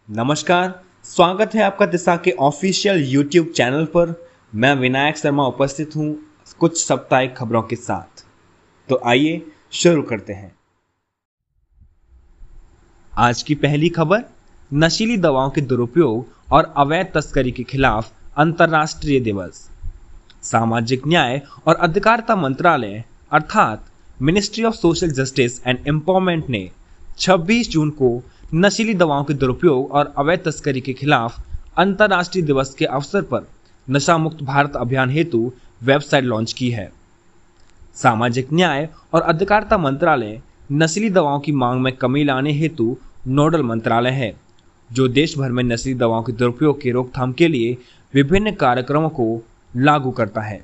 नमस्कार। स्वागत है आपका दिशा के ऑफिशियल यूट्यूब चैनल पर। मैं विनायक शर्मा उपस्थित हूं कुछ साप्ताहिक खबरों के साथ। तो आइए शुरू करते हैं। आज की पहली खबर, नशीली दवाओं के दुरुपयोग और अवैध तस्करी के खिलाफ अंतर्राष्ट्रीय दिवस। सामाजिक न्याय और अधिकारिता मंत्रालय अर्थात ministry of social justice and empowerment ने 26 जून को नशीली दवाओं के दुरुपयोग और अवैध तस्करी के खिलाफ अंतर्राष्ट्रीय दिवस के अवसर पर नशा मुक्त भारत अभियान हेतु वेबसाइट लॉन्च की है। सामाजिक न्याय और अधिकारिता मंत्रालय नशीली दवाओं की मांग में कमी लाने हेतु नोडल मंत्रालय है, जो देश भर में नशीली दवाओं के दुरुपयोग की रोकथाम के लिए विभिन्न कार्यक्रमों को लागू करता है।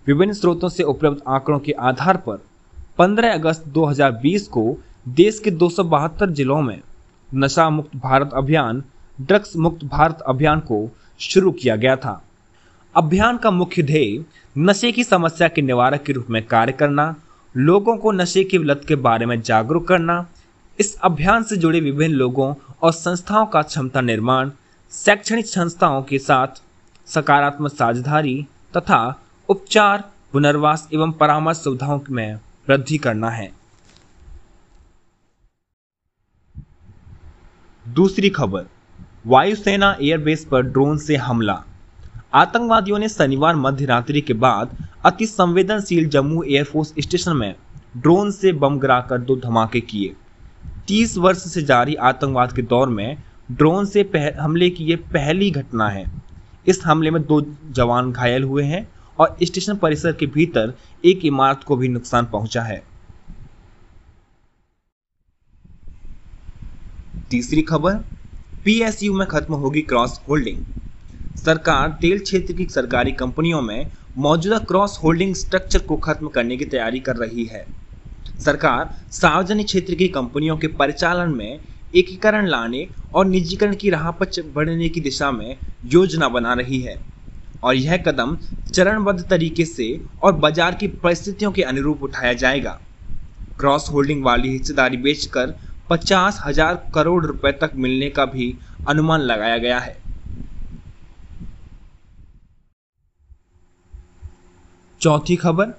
विभिन्न स्रोतों से उपलब्ध आंकड़ों के आधार पर 15 अगस्त 2020 को देश के 272 जिलों में नशा मुक्त भारत अभियान, ड्रग्स मुक्त भारत अभियान को शुरू किया गया था। अभियान का मुख्य ध्येय नशे की समस्या के निवारक के रूप में कार्य करना, लोगों को नशे की लत के बारे में जागरूक करना, इस अभियान से जुड़े विभिन्न लोगों और संस्थाओं का क्षमता निर्माण, शैक्षणिक संस्थाओं के साथ सकारात्मक साझेदारी तथा उपचार, पुनर्वास एवं परामर्श सुविधाओं में वृद्धि करना है। दूसरी खबर, वायुसेना एयरबेस पर ड्रोन से हमला। आतंकवादियों ने शनिवार मध्य रात्रि के बाद अति संवेदनशील जम्मू एयरफोर्स स्टेशन में ड्रोन से बम गिराकर 2 धमाके किए। 30 वर्ष से जारी आतंकवाद के दौर में ड्रोन से हमले की यह पहली घटना है। इस हमले में 2 जवान घायल हुए हैं और स्टेशन परिसर के भीतर एक इमारत को भी नुकसान पहुंचा है। तीसरी खबर, पीएसयू में खत्म होगी क्रॉस होल्डिंग। सरकार तेल क्षेत्र की सरकारी कंपनियों में मौजूदा क्रॉस होल्डिंग स्ट्रक्चर को खत्म करने की तैयारी कर रही है। सरकार सार्वजनिक क्षेत्र की कंपनियों के परिचालन में एकीकरण लाने और निजीकरण की राह पर बढ़ने की दिशा में योजना बना रही है और यह कदम चरणबद्ध तरीके से और बाजार की परिस्थितियों के अनुरूप उठाया जाएगा। क्रॉस होल्डिंग वाली हिस्सेदारी बेचकर 50,000 करोड़ रुपए तक मिलने का भी अनुमान लगाया गया है। चौथी खबर,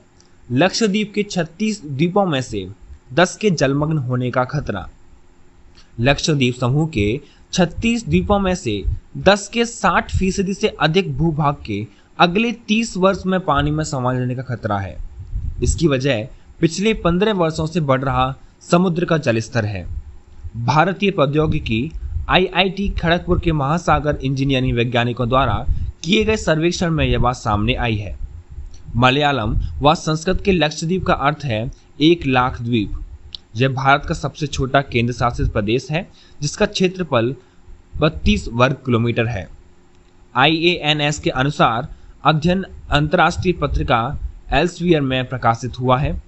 लक्षद्वीप के 36 द्वीपों में से 10 के जलमग्न होने का खतरा। लक्षद्वीप समूह के 36 द्वीपों में से 10 के 60% से अधिक भूभाग के अगले 30 वर्ष में पानी में समा जाने का खतरा है। इसकी वजह पिछले 15 वर्षों से बढ़ रहा समुद्र का जलस्तर है। भारतीय प्रौद्योगिकी आईआईटी खड़गपुर के महासागर इंजीनियरिंग वैज्ञानिकों द्वारा किए गए सर्वेक्षण में यह बात सामने आई है। मलयालम व संस्कृत के लक्षद्वीप का अर्थ है 1 लाख द्वीप। यह भारत का सबसे छोटा केंद्र शासित प्रदेश है, जिसका क्षेत्रफल 32 वर्ग किलोमीटर है। IANS के अनुसार अध्ययन अंतर्राष्ट्रीय पत्रिका एल्सवियर में प्रकाशित हुआ है।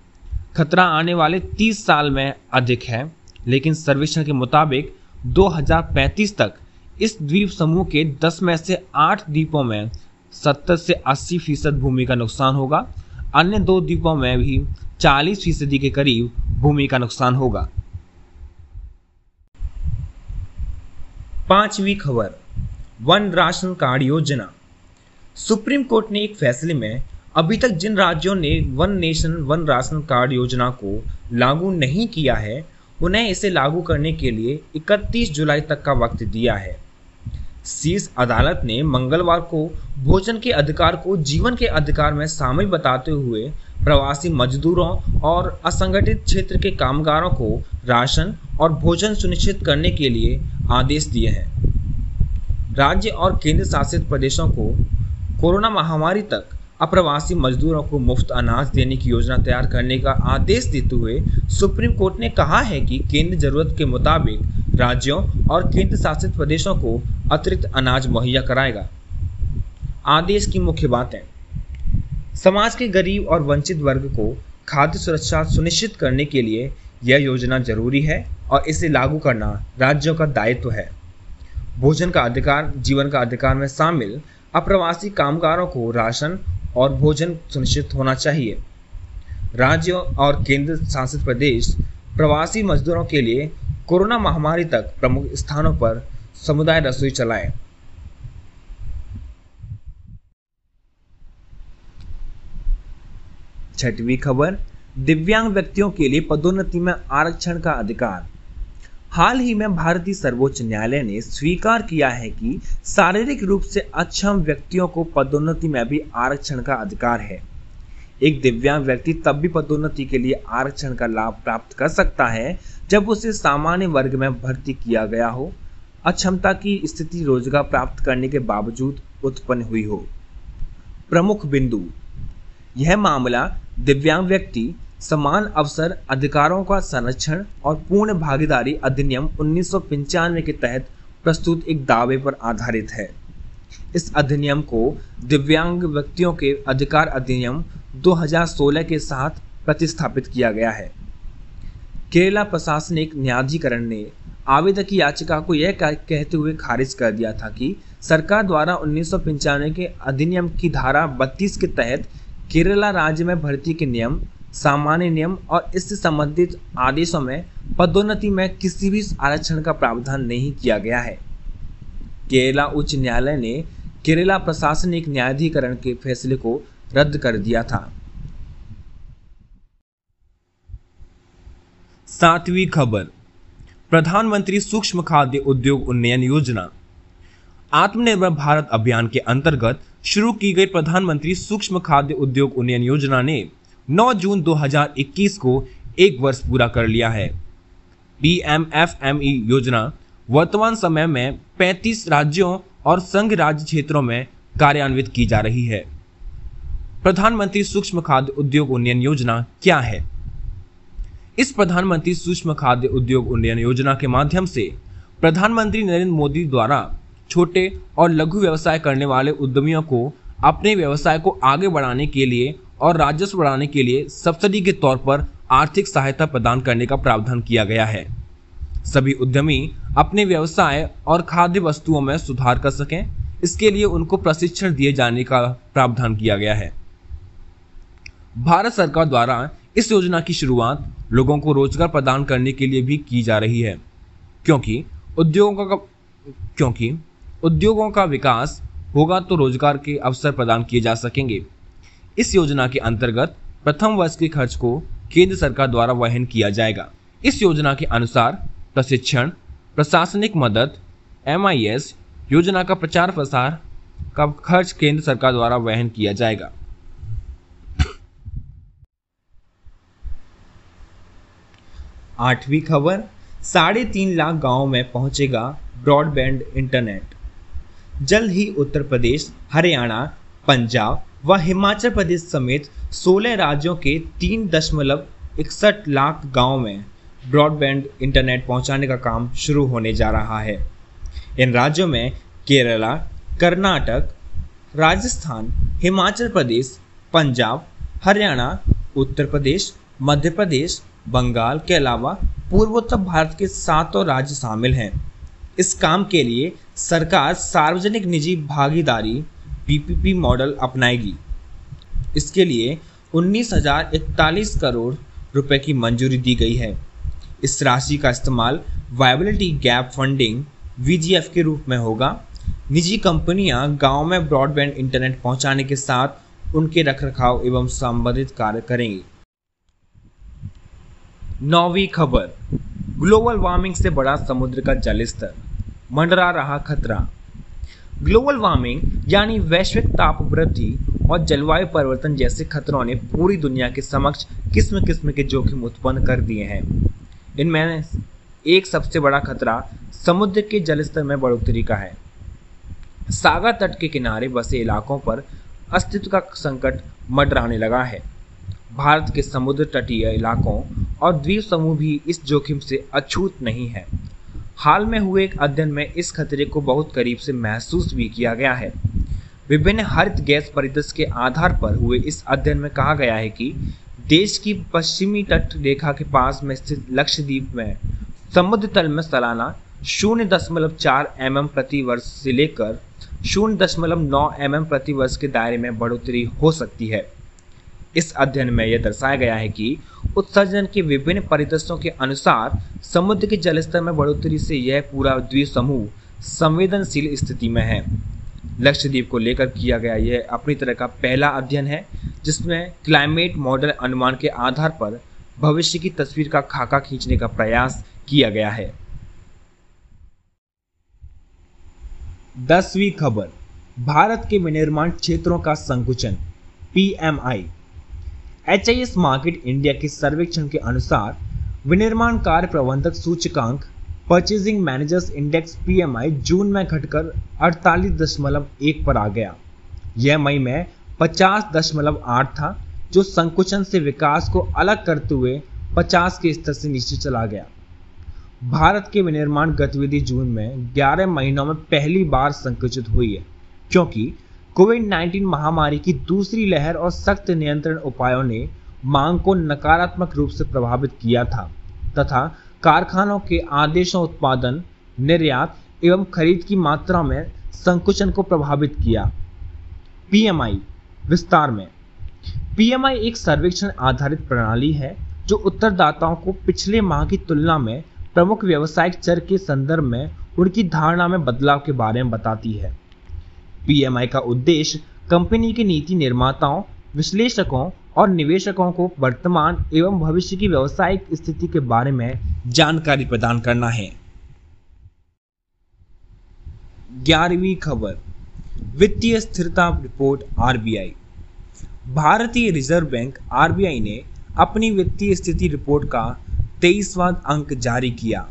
खतरा आने वाले 30 साल में अधिक है, लेकिन सर्वेक्षण के मुताबिक 2035 तक इस द्वीप समूह के 10 में से 8 द्वीपों में 70 से 80% भूमि का नुकसान होगा। अन्य 2 द्वीपों में भी 40% के करीब भूमि का नुकसान होगा। पांचवी खबर, वन राशन कार्ड योजना। सुप्रीम कोर्ट ने एक फैसले में अभी तक जिन राज्यों ने one nation one ration card योजना को लागू नहीं किया है, उन्हें इसे लागू करने के लिए 31 जुलाई तक का वक्त दिया है। शीर्ष अदालत ने मंगलवार को भोजन के अधिकार को जीवन के अधिकार में शामिल बताते हुए प्रवासी मजदूरों और असंगठित क्षेत्र के कामगारों को राशन और भोजन सुनिश्चित करने के लिए आदेश दिए हैं। राज्य और केंद्र शासित प्रदेशों को कोरोना महामारी तक अप्रवासी मजदूरों को मुफ्त अनाज देने की योजना तैयार करने का आदेश देते हुए सुप्रीम कोर्ट ने कहा है कि केंद्र जरूरत के मुताबिक राज्यों और केंद्र शासित प्रदेशों को अतिरिक्त अनाज मुहैया कराएगा। आदेश की मुख्य बातें, समाज के गरीब और वंचित वर्ग को खाद्य सुरक्षा सुनिश्चित करने के लिए यह योजना जरूरी है और इसे लागू करना राज्यों का दायित्व है। भोजन का अधिकार जीवन का अधिकार में शामिल अप्रवासी कामगारों को राशन और भोजन सुनिश्चित होना चाहिए। राज्यों और केंद्र शासित प्रदेश प्रवासी मजदूरों के लिए कोरोना महामारी तक प्रमुख स्थानों पर समुदाय रसोई चलाएं। छठवीं खबर, दिव्यांग व्यक्तियों के लिए पदोन्नति में आरक्षण का अधिकार। हाल ही में भारतीय सर्वोच्च न्यायालय ने स्वीकार किया है कि शारीरिक रूप से अक्षम व्यक्तियों को पदोन्नति में भी आरक्षण का अधिकार है। एक दिव्यांग व्यक्ति तब भी पदोन्नति के लिए आरक्षण का लाभ प्राप्त कर सकता है जब उसे सामान्य वर्ग में भर्ती किया गया हो, अक्षमता की स्थिति रोजगार प्राप्त करने के बावजूद उत्पन्न हुई हो। प्रमुख बिंदु, यह मामला दिव्यांग व्यक्ति समान अवसर अधिकारों का संरक्षण और पूर्ण भागीदारी अधिनियम 1995 के तहत प्रस्तुत एक दावे पर आधारित है। इस अधिनियम को दिव्यांग व्यक्तियों के अधिकार अधिनियम 2016 के साथ प्रतिस्थापित किया गया है। केरला प्रशासनिक न्यायाधिकरण ने आवेदक की याचिका को यह कहते हुए खारिज कर दिया था कि सरकार द्वारा 1995 के अधिनियम की धारा 32 के तहत केरला राज्य में भर्ती के नियम, सामान्य नियम और इससे संबंधित आदेशों में पदोन्नति में किसी भी आरक्षण का प्रावधान नहीं किया गया है। केरला उच्च न्यायालय ने केरला प्रशासनिक न्यायाधिकरण के फैसले को रद्द कर दिया था। 7वीं खबर, प्रधानमंत्री सूक्ष्म खाद्य उद्योग उन्नयन योजना। आत्मनिर्भर भारत अभियान के अंतर्गत शुरू की गई प्रधानमंत्री सूक्ष्म खाद्य उद्योग उन्नयन योजना ने 9 जून 2021 को एक वर्ष पूरा कर लिया है। PMFME योजना वर्तमान समय में 35 राज्यों और संघ राज्य क्षेत्रों में कार्यान्वित की जा रही है। प्रधानमंत्री सूक्ष्म खाद्य उद्योग उन्नयन योजना क्या है? इस प्रधानमंत्री सूक्ष्म खाद्य उद्योग उन्नयन योजना के माध्यम से प्रधानमंत्री नरेंद्र मोदी द्वारा छोटे और लघु व्यवसाय करने वाले उद्यमियों को अपने व्यवसाय को आगे बढ़ाने के लिए और राजस्व बढ़ाने के लिए सब्सिडी के तौर पर आर्थिक सहायता प्रदान करने का प्रावधान किया गया है। सभी उद्यमी अपने व्यवसाय और खाद्य वस्तुओं में सुधार कर सकें, इसके लिए उनको प्रशिक्षण दिए जाने का प्रावधान किया गया है। भारत सरकार द्वारा इस योजना की शुरुआत लोगों को रोजगार प्रदान करने के लिए भी की जा रही है, क्योंकि उद्योगों का विकास होगा तो रोजगार के अवसर प्रदान किए जा सकेंगे। इस योजना के अंतर्गत प्रथम वर्ष के खर्च को केंद्र सरकार द्वारा वहन किया जाएगा। इस योजना के अनुसार प्रशिक्षण, प्रशासनिक मदद, MIS योजना का प्रचार प्रसार का खर्च केंद्र सरकार द्वारा वहन किया जाएगा। 8वीं खबर, 3.5 लाख गांवों में पहुंचेगा ब्रॉडबैंड इंटरनेट। जल्द ही उत्तर प्रदेश, हरियाणा, पंजाब व हिमाचल प्रदेश समेत 16 राज्यों के 3.61 लाख गांवों में ब्रॉडबैंड इंटरनेट पहुंचाने का काम शुरू होने जा रहा है। इन राज्यों में केरला, कर्नाटक, राजस्थान, हिमाचल प्रदेश, पंजाब, हरियाणा, उत्तर प्रदेश, मध्य प्रदेश, बंगाल के अलावा पूर्वोत्तर भारत के 7 राज्य शामिल हैं। इस काम के लिए सरकार सार्वजनिक निजी भागीदारी PPP मॉडल अपनाएगी। इसके लिए 19,041 करोड़ रुपए की मंजूरी दी गई है। इस राशि का इस्तेमाल वायबिलिटी गैप फंडिंग VGF के रूप में होगा। निजी कंपनियां गांव में ब्रॉडबैंड इंटरनेट पहुंचाने के साथ उनके रखरखाव एवं संबंधित कार्य करेंगे। 9वीं खबर, ग्लोबल वार्मिंग से बढ़ा समुद्र का जल स्तर, मंडरा रहा खतरा। ग्लोबल वार्मिंग यानी वैश्विक ताप वृद्धि और जलवायु परिवर्तन जैसे खतरों ने पूरी दुनिया के समक्ष किस्म किस्म के जोखिम उत्पन्न कर दिए हैं। इनमें एक सबसे बड़ा खतरा समुद्र के जलस्तर में बढ़ोतरी का है। सागर तट के किनारे बसे इलाकों पर अस्तित्व का संकट मंडराने लगा है। भारत के समुद्र तटीय इलाकों और द्वीप समूह भी इस जोखिम से अछूत नहीं है। हाल में हुए एक अध्ययन में इस खतरे को बहुत करीब से महसूस भी किया गया है। विभिन्न हरित गैस परिदृश्य के आधार पर हुए इस अध्ययन में कहा गया है कि देश की पश्चिमी तट रेखा के पास में स्थित लक्षद्वीप में समुद्र तल में सालाना 0.4 mm प्रति वर्ष से लेकर 0.9 mm प्रति वर्ष के दायरे में बढ़ोतरी हो सकती है। इस अध्ययन में यह दर्शाया गया है कि उत्सर्जन के विभिन्न परिदृश्यों के अनुसार समुद्र के जलस्तर में बढ़ोतरी से यह पूरा द्वीप समूह संवेदनशील स्थिति में है। लक्षद्वीप को लेकर किया गया यह अपनी तरह का पहला अध्ययन है जिसमें क्लाइमेट मॉडल अनुमान के आधार पर भविष्य की तस्वीर का खाका खींचने का प्रयास किया गया है। 10वीं खबर, भारत के विनिर्माण क्षेत्रों का संकुचन, PMI। HIS मार्केट इंडिया के सर्वेक्षण के अनुसार विनिर्माण कार्य प्रबंधक सूचकांक परचेजिंग मैनेजर्स इंडेक्स PMI जून में घटकर 48.1 पर आ गया। यह मई में 50.8 था, जो संकुचन से विकास को अलग करते हुए 50 के स्तर से नीचे चला गया। भारत के विनिर्माण गतिविधि जून में 11 महीनों में पहली बार संकुचित हुई है, क्योंकि कोविड-19 महामारी की दूसरी लहर और सख्त नियंत्रण उपायों ने मांग को नकारात्मक रूप से प्रभावित किया था तथा कारखानों के आदेशों उत्पादन, निर्यात एवं खरीद की मात्रा में संकुचन को प्रभावित किया। PMI विस्तार में, PMI एक सर्वेक्षण आधारित प्रणाली है जो उत्तरदाताओं को पिछले माह की तुलना में प्रमुख व्यावसायिक चर के संदर्भ में उनकी धारणा में बदलाव के बारे में बताती है। PMI का उद्देश्य कंपनी के नीति निर्माताओं, विश्लेषकों और निवेशकों को वर्तमान एवं भविष्य की व्यावसायिक स्थिति के बारे में जानकारी प्रदान करना है। 11वीं खबर, वित्तीय स्थिरता रिपोर्ट RBI। भारतीय रिजर्व बैंक RBI ने अपनी वित्तीय स्थिति रिपोर्ट का 23वां अंक जारी किया।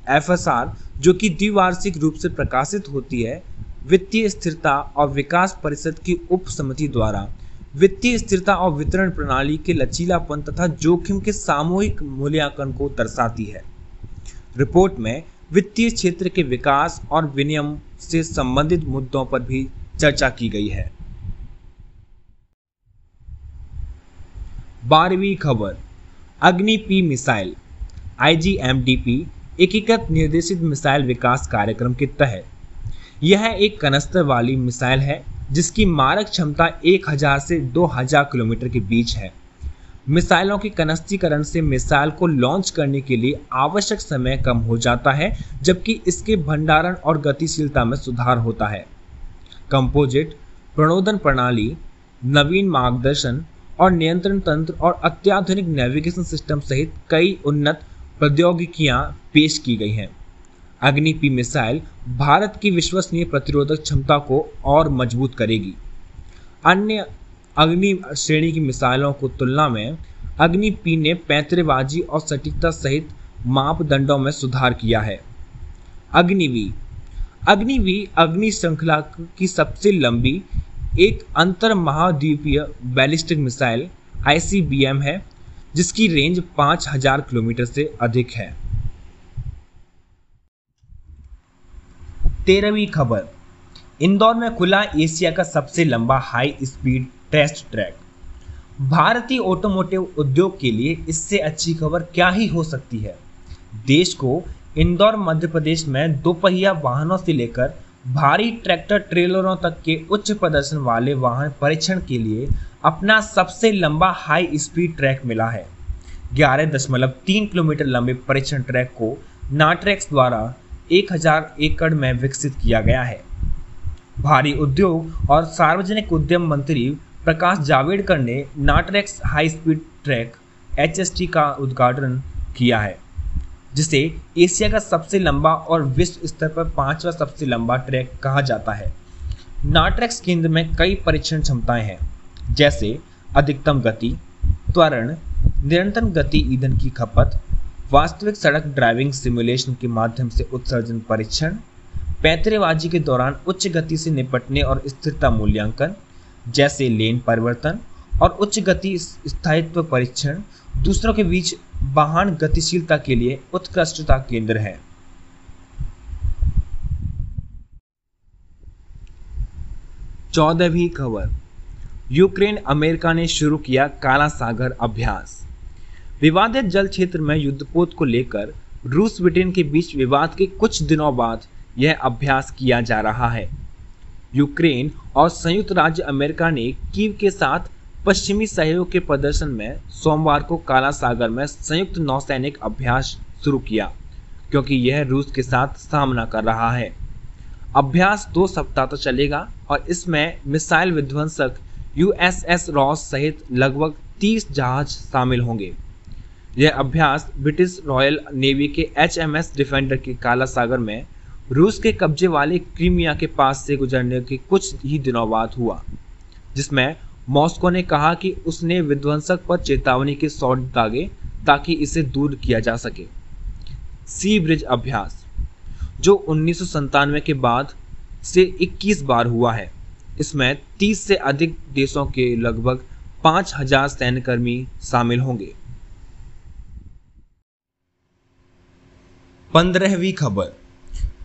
FSR, जो कि द्विवार्षिक रूप से प्रकाशित होती है, वित्तीय स्थिरता और विकास परिषद की उप समिति द्वारा वित्तीय स्थिरता और वितरण प्रणाली के लचीलापन तथा जोखिम के सामूहिक मूल्यांकन को दर्शाती है। रिपोर्ट में वित्तीय क्षेत्र के विकास और विनियम से संबंधित मुद्दों पर भी चर्चा की गई है। 12वीं खबर, अग्नि-P मिसाइल। IGMDP एकीकृत निर्देशित मिसाइल विकास कार्यक्रम के तहत यह एक कनस्तर वाली मिसाइल है जिसकी मारक क्षमता 1000 से 2000 किलोमीटर के बीच है। मिसाइलों के कनस्तीकरण से मिसाइल को लॉन्च करने के लिए आवश्यक समय कम हो जाता है, जबकि इसके भंडारण और गतिशीलता में सुधार होता है। कंपोजिट प्रणोदन प्रणाली, नवीन मार्गदर्शन और नियंत्रण तंत्र और अत्याधुनिक नेविगेशन सिस्टम सहित कई उन्नत प्रौद्योगिकियां पेश की गई हैं। अग्नि-P मिसाइल भारत की विश्वसनीय प्रतिरोधक क्षमता को और मजबूत करेगी। अन्य अग्नि श्रेणी की मिसाइलों को तुलना में अग्नि-P ने पैंतरेबाजी और सटीकता सहित मापदंडों में सुधार किया है। अग्नि-V अग्नि श्रृंखला की सबसे लंबी एक अंतर महाद्वीपीय बैलिस्टिक मिसाइल ICBM है, जिसकी रेंज 5000 किलोमीटर से अधिक है। 13वीं खबर, इंदौर में खुला एशिया का सबसे लंबा हाई स्पीड टेस्ट ट्रैक। भारतीय ऑटोमोटिव उद्योग के लिए इससे अच्छी खबर क्या ही हो सकती है। देश को इंदौर मध्य प्रदेश में दोपहिया वाहनों से लेकर भारी ट्रैक्टर ट्रेलरों तक के उच्च प्रदर्शन वाले वाहन परीक्षण के लिए अपना सबसे लंबा हाई स्पीड ट्रैक मिला है। 11.3 किलोमीटर लंबे परीक्षण ट्रैक को नाट्रेक्स द्वारा 1000 एकड़ में विकसित किया गया है। भारी उद्योग और सार्वजनिक उद्यम मंत्री प्रकाश जावड़ेकर ने नाट्रेक्स हाई स्पीड ट्रैक HST का उद्घाटन किया है, जिसे एशिया का सबसे लंबा और विश्व स्तर पर 5वां सबसे लंबा ट्रैक कहा जाता है। नाट्रेक्स केंद्र में कई परीक्षण क्षमताएं हैं, जैसे अधिकतम गति, त्वरण, निरंतर गति ईंधन की खपत, वास्तविक सड़क ड्राइविंग सिमुलेशन के माध्यम से उत्सर्जन परीक्षण, पैंतरेबाजी के दौरान उच्च गति से निपटने और स्थिरता मूल्यांकन जैसे लेन परिवर्तन और उच्च गति स्थायित्व परीक्षण दूसरों के बीच वाहन गतिशीलता के लिए उत्कृष्टता केंद्र है। चौदहवीं खबर, यूक्रेन अमेरिका ने शुरू किया काला सागर अभ्यास। विवादित जल क्षेत्र में युद्धपोत को लेकर रूस ब्रिटेन के बीच विवाद के कुछ दिनों बाद यह अभ्यास किया जा रहा है। यूक्रेन और संयुक्त राज्य अमेरिका ने कीव के साथ पश्चिमी सहयोग के प्रदर्शन में सोमवार को काला सागर में संयुक्त नौसैनिक अभ्यास शुरू किया, क्योंकि यह रूस के साथ सामना कर रहा है। अभ्यास 2 सप्ताह तक चलेगा और इसमें मिसाइल विध्वंसक USS रॉस सहित लगभग 30 जहाज शामिल होंगे। यह अभ्यास ब्रिटिश रॉयल नेवी के HMS डिफेंडर के काला सागर में रूस के कब्जे वाले क्रीमिया के पास से गुजरने के कुछ ही दिनों बाद हुआ, जिसमें मॉस्को ने कहा कि उसने विध्वंसक पर चेतावनी के शॉट दागे ताकि इसे दूर किया जा सके। सी ब्रिज अभ्यास, जो 1997 के बाद से 21 बार हुआ है, इसमें 30 से अधिक देशों के लगभग 5000 सैन्यकर्मी शामिल होंगे। 15वीं खबर,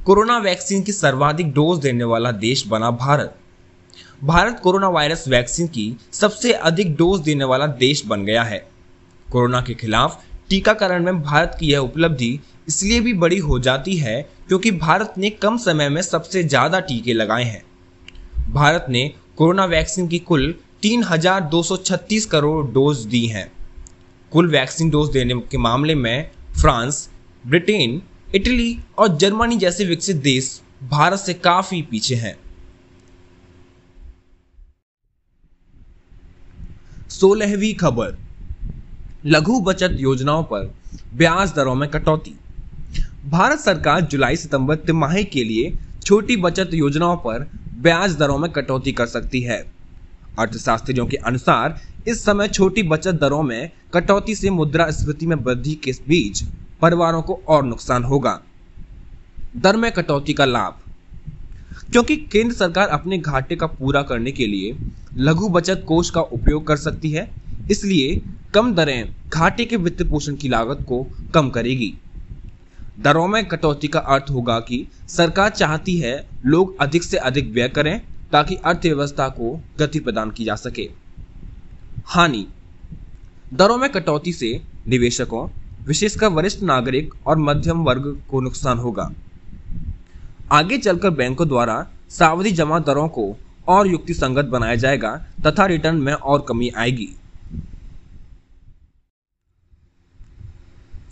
कोरोना वैक्सीन की सर्वाधिक डोज देने वाला देश बना Bharat. Bharat corona virus vaccine की सबसे अधिक डोज देने वाला देश बन गया है। कोरोना के खिलाफ टीकाकरण में भारत की यह उपलब्धि इसलिए भी बड़ी हो जाती है क्योंकि भारत ने कम समय में सबसे ज्यादा टीके लगाए हैं। भारत ने कोरोना वैक्सीन की कुल 3236 करोड़ डोज दी हैं। कुल वैक्सीन डोज देने के मामले में फ्रांस, ब्रिटेन, इटली और जर्मनी जैसे विकसित देश भारत से काफी पीछे हैं। 16वीं खबर, लघु बचत योजनाओं पर ब्याज दरों में कटौती। भारत सरकार जुलाई सितंबर तिमाही के लिए छोटी बचत योजनाओं पर ब्याज दरों में कटौती कर सकती है। अर्थशास्त्रियों के अनुसार इस समय छोटी बचत दरों में कटौती से मुद्रास्फीति में वृद्धि के बीच परिवारों को और नुकसान होगा। दर में कटौती का लाभ, क्योंकि केंद्र सरकार अपने घाटे का पूरा करने के लिए लघु बचत कोष का उपयोग कर सकती है, इसलिए कम दरें घाटे के वित्त पोषण की लागत को कम करेगी। दरों में कटौती का अर्थ होगा कि सरकार चाहती है लोग अधिक से अधिक व्यय करें ताकि अर्थव्यवस्था को गति प्रदान की जा सके। हानि, दरों में कटौती से निवेशकों, विशेषकर वरिष्ठ नागरिक और मध्यम वर्ग को नुकसान होगा। आगे चलकर बैंकों द्वारा सावधि जमा दरों को और युक्तिसंगत बनाया जाएगा तथा रिटर्न में और कमी आएगी।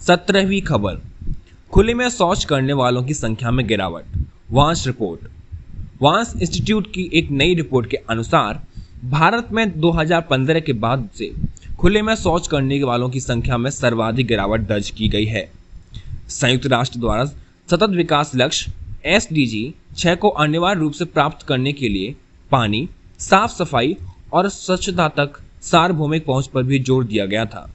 17वीं खबर, खुले में शौच करने वालों की संख्या में गिरावट। वांस रिपोर्ट, वांस इंस्टीट्यूट की एक नई रिपोर्ट के अनुसार भारत में 2015 के बाद से खुले में शौच करने वालों की संख्या में सर्वाधिक गिरावट दर्ज की गई है। संयुक्त राष्ट्र द्वारा सतत विकास लक्ष्य SDG 6 को अनिवार्य रूप से प्राप्त करने के लिए पानी, साफ सफाई और स्वच्छता तक सार्वभौमिक पहुंच पर भी जोर दिया गया था।